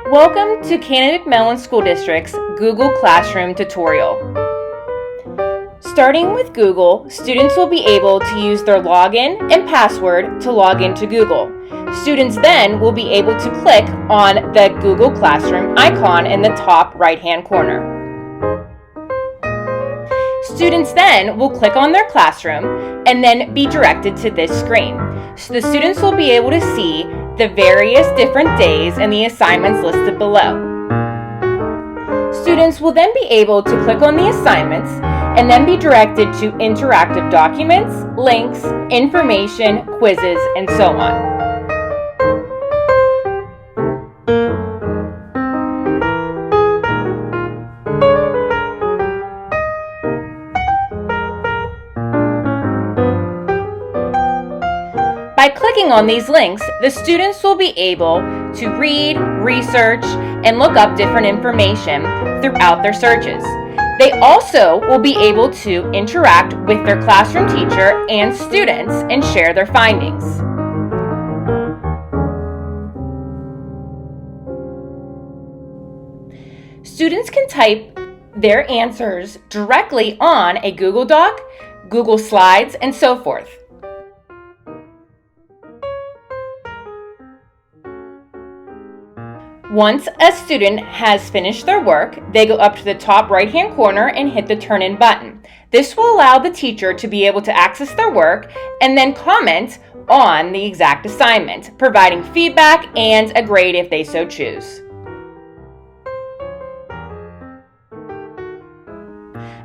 Welcome to Canon-McMillan School District's Google Classroom tutorial. Starting with Google, students will be able to use their login and password to log into Google. Students then will be able to click on the Google Classroom icon in the top right-hand corner. Students then will click on their classroom and then be directed to this screen. So the students will be able to see the various different days and the assignments listed below. Students will then be able to click on the assignments and then be directed to interactive documents, links, information, quizzes, and so on. By clicking on these links, the students will be able to read, research, and look up different information throughout their searches. They also will be able to interact with their classroom teacher and students and share their findings. Students can type their answers directly on a Google Doc, Google Slides, and so forth. Once a student has finished their work, they go up to the top right-hand corner and hit the Turn In button. This will allow the teacher to be able to access their work and then comment on the exact assignment, providing feedback and a grade if they so choose.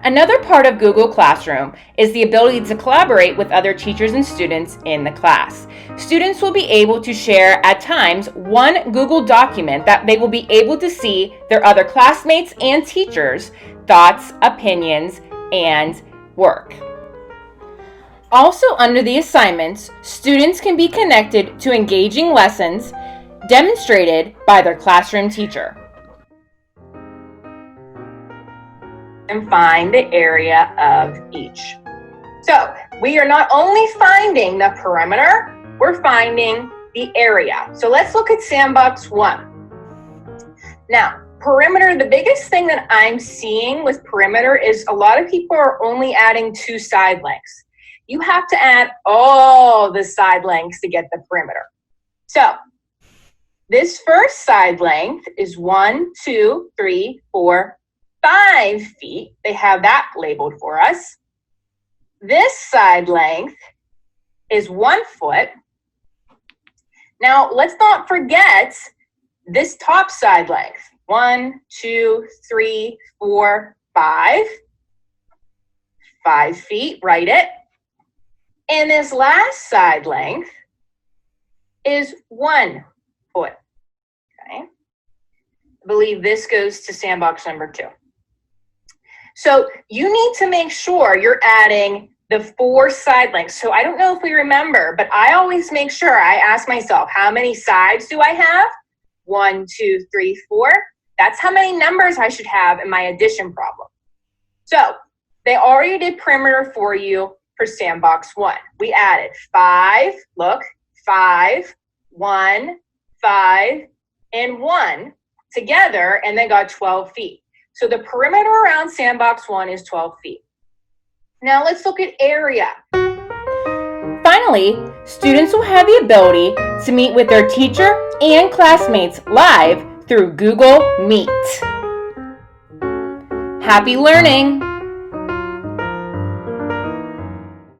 Another part of Google Classroom is the ability to collaborate with other teachers and students in the class. Students will be able to share at times one Google document that they will be able to see their other classmates and teachers' thoughts, opinions, and work. Also under the assignments, students can be connected to engaging lessons demonstrated by their classroom teacher. And find the area of each. So we are not only finding the perimeter, we're finding the area. So let's look at sandbox 1. Now, perimeter, the biggest thing that I'm seeing with perimeter is a lot of people are only adding 2 side lengths. You have to add all the side lengths to get the perimeter. So this first side length is 1, 2, 3, 4, 5 feet. They have that labeled for us. This side length is 1 foot. Now, let's not forget this top side length. 1, 2, 3, 4, 5. 5 feet, write it. And this last side length is 1 foot. Okay. I believe this goes to sandbox number 2. So you need to make sure you're adding the 4 side lengths. So I don't know if we remember, but I always make sure I ask myself, how many sides do I have? 1, 2, 3, 4. That's how many numbers I should have in my addition problem. So they already did perimeter for you for sandbox 1. We added 5, look, 5, 1, 5, and 1 together, and they got 12 feet. So the perimeter around sandbox 1 is 12 feet. Now let's look at area. Finally, students will have the ability to meet with their teacher and classmates live through Google Meet. Happy learning!